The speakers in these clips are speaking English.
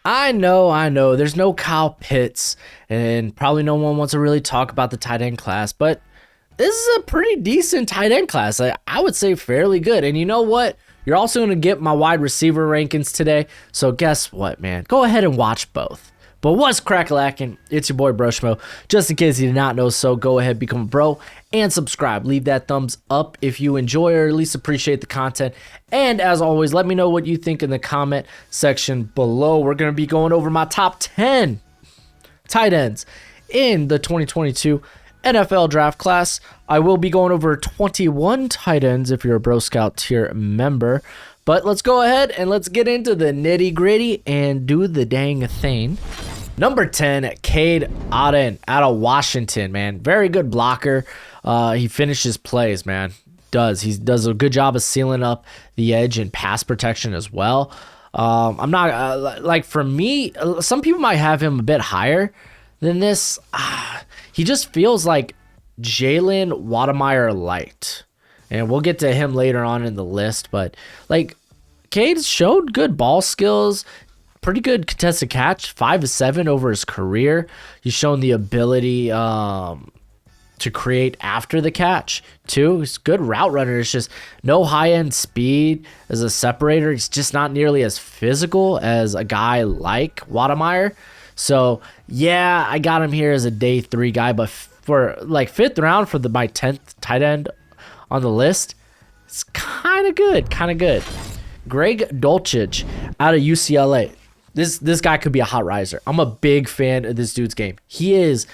I know. There's no Kyle Pitts, and probably no one wants to really talk about the tight end class, but this is a pretty decent tight end class. I would say fairly good. And you know what? You're also going to get my wide receiver rankings today. So guess what, man? Go ahead and watch both. But what's crack-a-lackin'? It's your boy Broshmo. Just in case you did not know so, go ahead, become a bro, and subscribe. Leave that thumbs up if you enjoy or at least appreciate the content. And as always, let me know what you think in the comment section below. We're going to be going over my top 10 tight ends in the 2022 NFL draft class. I will be going over 21 tight ends if you're a Bro Scout tier member. But let's go ahead and let's get into the nitty gritty and do the dang thing. Number 10, Cade Otton out of Washington, man. Very good blocker. He finishes plays, man. He does a good job of sealing up the edge and pass protection as well. I'm not like for me, some people might have him a bit higher than this. He just feels like Jalen Wydermyer light. And we'll get to him later on in the list. But, like, Cade showed good ball skills. Pretty good contested catch. 5-7 over his career. He's shown the ability to create after the catch, too. He's a good route runner. It's just no high-end speed as a separator. He's just not nearly as physical as a guy like Wydermyer. So, yeah, I got him here as a day 3 guy. But for, like, 5th round for my 10th tight end on the list, it's kind of good. Greg Dulcich out of UCLA. This guy could be a hot riser. I'm a big fan of this dude's game. He is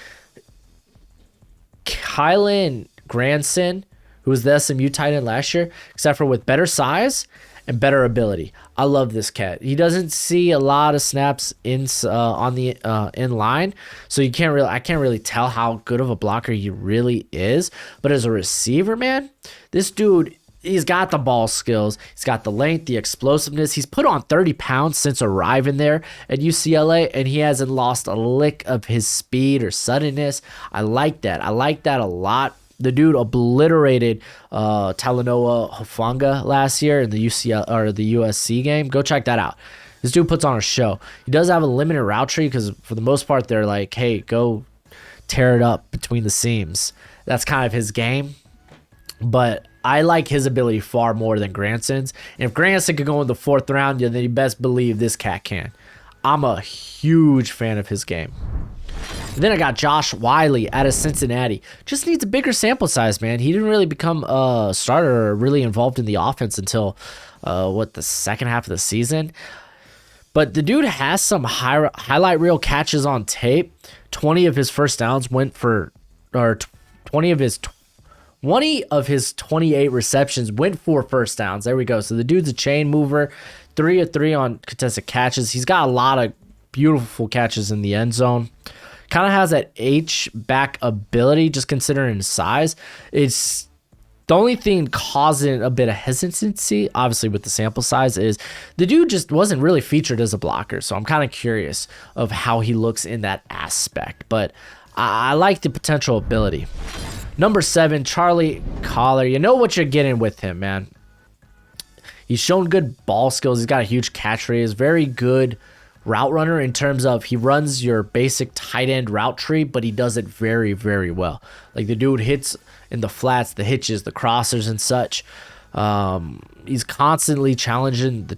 Kylan Granson, who was the SMU tight end last year, except for with better size and better ability. I love this cat. He doesn't see a lot of snaps on the inline, so I can't really tell how good of a blocker he really is. But as a receiver, man, this dude, he's got the ball skills. He's got the length, the explosiveness. He's put on 30 pounds since arriving there at UCLA, and he hasn't lost a lick of his speed or suddenness. I like that. I like that a lot. The dude obliterated Talanoa Hufanga last year in the USC game. Go check that out. This dude puts on a show. He does have a limited route tree because for the most part they're like, hey, go tear it up between the seams. That's kind of his game. But I like his ability far more than Granson's. And if Granson could go in the 4th round, then you best believe this cat can. I'm a huge fan of his game. And then I got Josh Whyle out of Cincinnati. Just needs a bigger sample size, man. He didn't really become a starter or really involved in the offense until, the second half of the season. But the dude has some highlight reel catches on tape. 20 of his 28 receptions went for first downs. There we go. So the dude's a chain mover. 3 of 3 on contested catches. He's got a lot of beautiful catches in the end zone. Kind of has that H-back ability, just considering his size. It's the only thing causing a bit of hesitancy, obviously with the sample size, is the dude just wasn't really featured as a blocker. So I'm kind of curious of how he looks in that aspect. But I like the potential ability. Number 7, Charlie Kolar. You know what you're getting with him, man. He's shown good ball skills. He's got a huge catch rate. He's very good route runner in terms of he runs your basic tight end route tree, but he does it very, very well. Like the dude hits in the flats, the hitches, the crossers and such. He's constantly challenging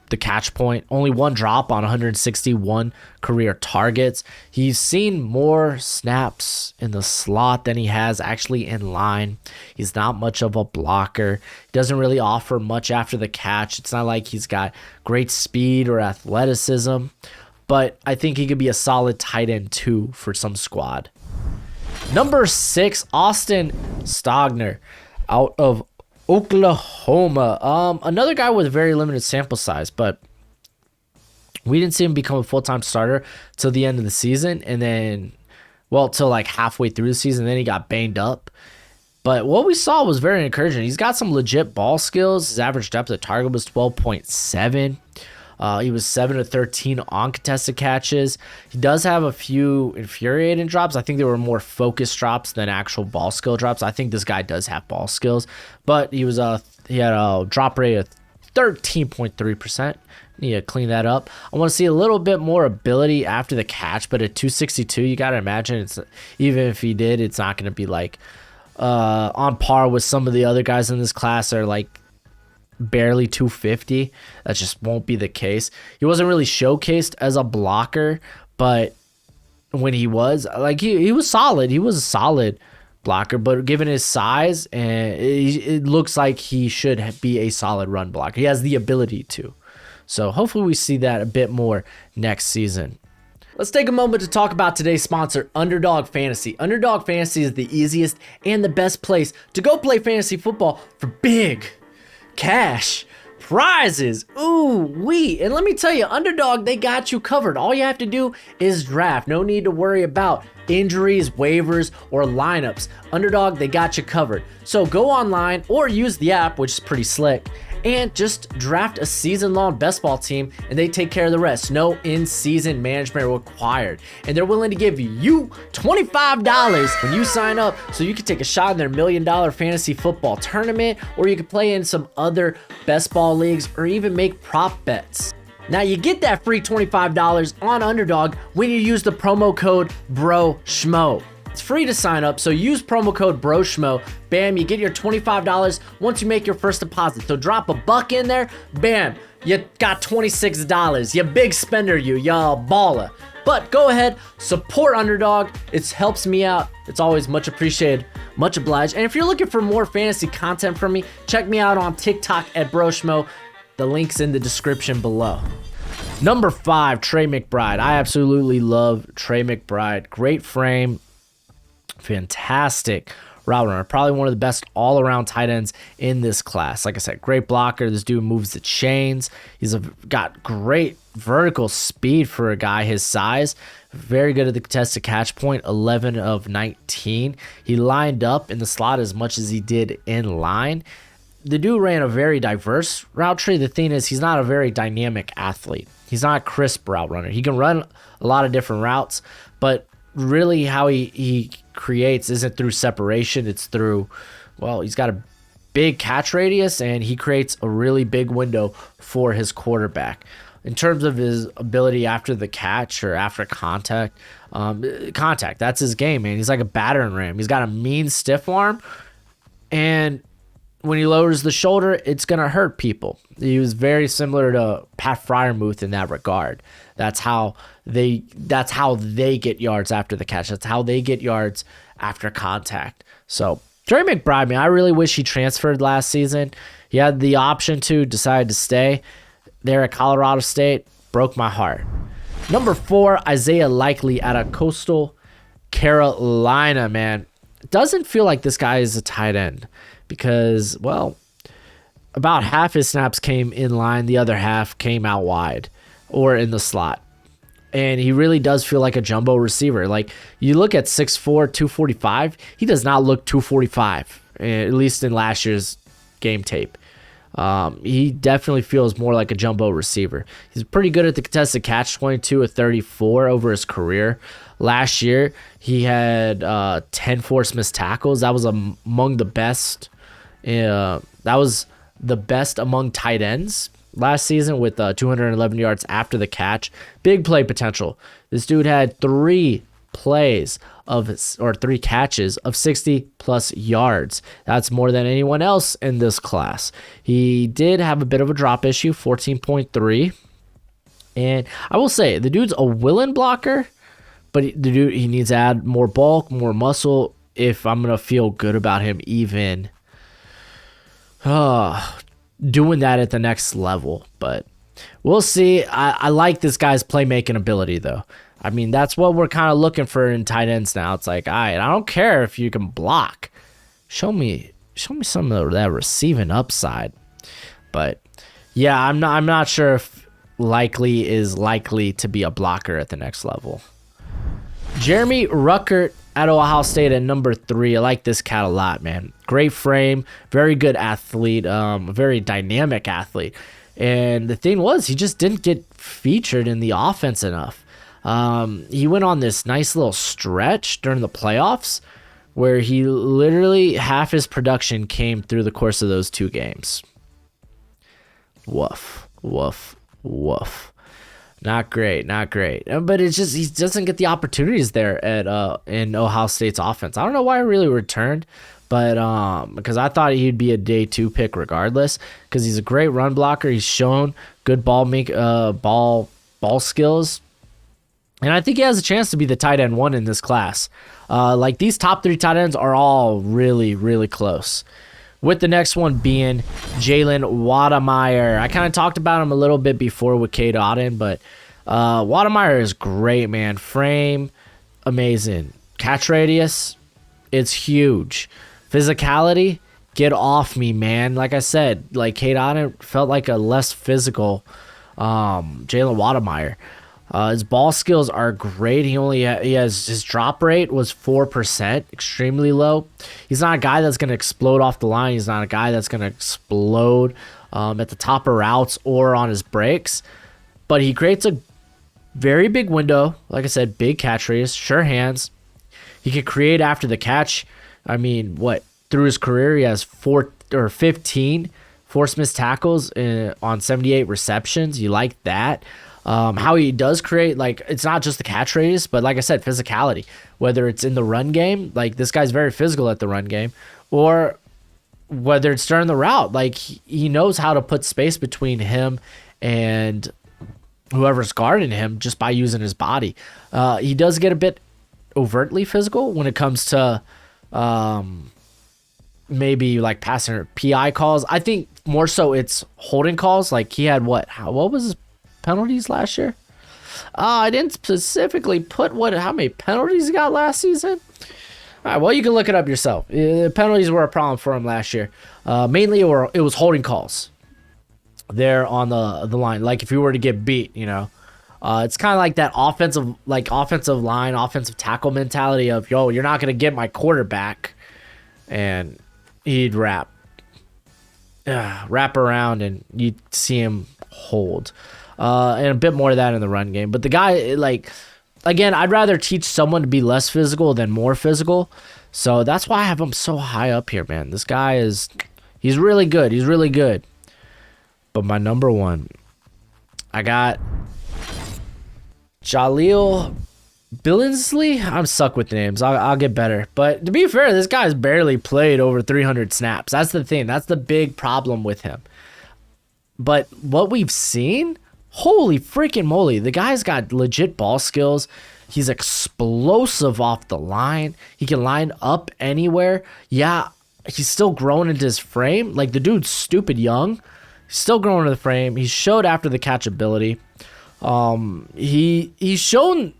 the catch point. Only 1 drop on 161 career targets. He's seen more snaps in the slot than he has actually in line. He's not much of a blocker. He doesn't really offer much after the catch. It's not like he's got great speed or athleticism, but I think he could be a solid tight end too for some squad. Number 6, Austin Stogner out of Oklahoma. Another guy with a very limited sample size, but we didn't see him become a full-time starter till the end of the season, and then, till like halfway through the season, then he got banged up. But what we saw was very encouraging. He's got some legit ball skills. His average depth of target was 12.7. He was 7 of 13 on contested catches. He does have a few infuriating drops. I think they were more focused drops than actual ball skill drops. I think this guy does have ball skills, but he had a drop rate of 13.3%. Need to clean that up. I want to see a little bit more ability after the catch, but at 262, you got to imagine it's, even if he did, it's not going to be like on par with some of the other guys in this class that are like barely 250. That just won't be the case. He wasn't really showcased as a blocker, but when he was, like, he was solid. He was a solid blocker, but given his size, and it looks like he should be a solid run blocker. He has the ability to. So hopefully we see that a bit more next season. Let's take a moment to talk about today's sponsor, Underdog Fantasy. Underdog Fantasy is the easiest and the best place to go play fantasy football for big cash prizes. Ooh, and let me tell you, Underdog, they got you covered. All you have to do is draft. No need to worry about injuries, waivers, or lineups. Underdog, they got you covered. So go online or use the app, which is pretty slick, and just draft a season-long best ball team, and they take care of the rest. No in-season management required. And they're willing to give you $25 when you sign up, so you can take a shot in their $1 million fantasy football tournament, or you can play in some other best ball leagues, or even make prop bets. Now you get that free $25 on Underdog when you use the promo code BROSCHMO. It's free to sign up, so use promo code BROSCHMO. Bam, you get your $25 once you make your first deposit. So drop $1 in there, bam, you got $26. You big spender, y'all baller. But go ahead, support Underdog. It helps me out. It's always much appreciated, much obliged. And if you're looking for more fantasy content from me, check me out on TikTok at BroSchmo. The link's in the description below. Number 5, Trey McBride. I absolutely love Trey McBride. Great frame. Fantastic route runner. Probably one of the best all-around tight ends in this class. Like I said, great blocker. This dude moves the chains. He's got great vertical speed for a guy his size. Very good at the contested catch point, 11 of 19. He lined up in the slot as much as he did in line. The dude ran a very diverse route tree. The thing is, he's not a very dynamic athlete. He's not a crisp route runner. He can run a lot of different routes, but really how he creates isn't through separation. It's through, well, he's got a big catch radius, and he creates a really big window for his quarterback. In terms of his ability after the catch or after contact, that's his game, man. He's like a battering ram. He's got a mean stiff arm, and when he lowers the shoulder, it's going to hurt people. He was very similar to Pat Freiermuth in that regard. That's how they get yards after the catch. That's how they get yards after contact. So Trey McBride, man, I really wish he transferred last season. He had the option to, decide to stay there at Colorado State. Broke my heart. Number 4, Isaiah Likely out of Coastal Carolina, man. Doesn't feel like this guy is a tight end because, well, about half his snaps came in line. The other half came out wide or in the slot. And he really does feel like a jumbo receiver. Like, you look at 6'4", 245, he does not look 245, at least in last year's game tape. He definitely feels more like a jumbo receiver. He's pretty good at the contested catch, 22 of 34 over his career. Last year, he had 10 forced missed tackles. That was among the best. That was the best among tight ends last season with 211 yards after the catch. Big play potential. This dude had 3 catches of 60 plus yards. That's more than anyone else in this class. He did have a bit of a drop issue, 14.3. And I will say, the dude's a willing blocker, but he needs to add more bulk, more muscle if I'm going to feel good about him even doing that at the next level. But we'll see. I like this guy's playmaking ability, though. I mean, that's what we're kind of looking for in tight ends now. It's like, all right, I don't care if you can block. Show me some of that receiving upside. But yeah, I'm not sure if Likely is likely to be a blocker at the next level. Jeremy Ruckert at Ohio State at number 3. I like this cat a lot, man. Great frame, very good athlete, very dynamic athlete. And the thing was, he just didn't get featured in the offense enough. He went on this nice little stretch during the playoffs where he literally half his production came through the course of those 2 games. Woof, woof, woof. Not great, not great. But it's just he doesn't get the opportunities there at in Ohio State's offense. I don't know why he really returned, but because I thought he'd be a day 2 pick regardless, because he's a great run blocker. He's shown good ball skills, and I think he has a chance to be the tight end 1 in this class. Like these top 3 tight ends are all really, really close. With the next one being Jalen Wydermyer. I kind of talked about him a little bit before with Cade Otton, but Wydermyer is great, man. Frame, amazing. Catch radius, it's huge. Physicality, get off me, man. Like I said, like Cade Otton felt like a less physical Jalen Wydermyer. His ball skills are great. He has his drop rate was 4%, extremely low. He's not a guy that's going to explode off the line. He's not a guy that's going to explode at the top of routes or on his breaks. But he creates a very big window. Like I said, big catch radius, sure hands. He can create after the catch. I mean, through his career, he has 15 forced missed tackles on 78 receptions. You like that? How he does create, like, it's not just the catch radius, but like I said, physicality. Whether it's in the run game, like this guy's very physical at the run game, or whether it's during the route, like he knows how to put space between him and whoever's guarding him just by using his body. He does get a bit overtly physical when it comes to maybe like passing or PI calls. I think more so it's holding calls. Like he had what was his penalties last year? I didn't specifically put how many penalties he got last season. All right, well, you can look it up yourself. Penalties were a problem for him last year. Mainly it was holding calls there on the line. Like if you were to get beat, it's kind of like that offensive line, offensive tackle mentality of, yo, you're not going to get my quarterback. And he'd wrap around and you'd see him hold. And a bit more of that in the run game. But the guy, like, again, I'd rather teach someone to be less physical than more physical. So that's why I have him so high up here, man. This guy he's really good. He's really good. But my number 1, I got Jahleel Billingsley. I'm stuck with names. I'll get better. But to be fair, this guy's barely played over 300 snaps. That's the thing. That's the big problem with him. But what we've seen, holy freaking moly, the guy's got legit ball skills. He's explosive off the line. He can line up anywhere. Yeah, he's still growing into his frame. Like, the dude's stupid young. He's still growing into the frame. He showed after the catchability. He's shown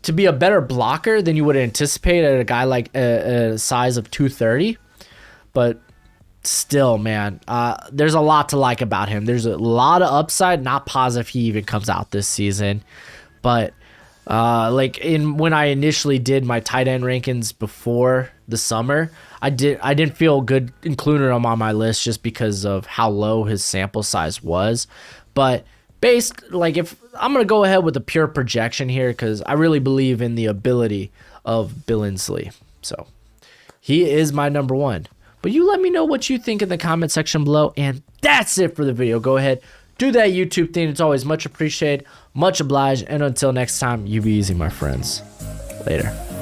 to be a better blocker than you would anticipate at a guy like a size of 230. But still, man, there's a lot to like about him. There's a lot of upside. Not positive he even comes out this season, but when I initially did my tight end rankings before the summer, I didn't feel good including him on my list just because of how low his sample size was. But if I'm gonna go ahead with a pure projection here, because I really believe in the ability of Billingsley, so he is my number 1. But you let me know what you think in the comment section below. And that's it for the video. Go ahead, do that YouTube thing. It's always much appreciated, much obliged. And until next time, you be easy, my friends. Later.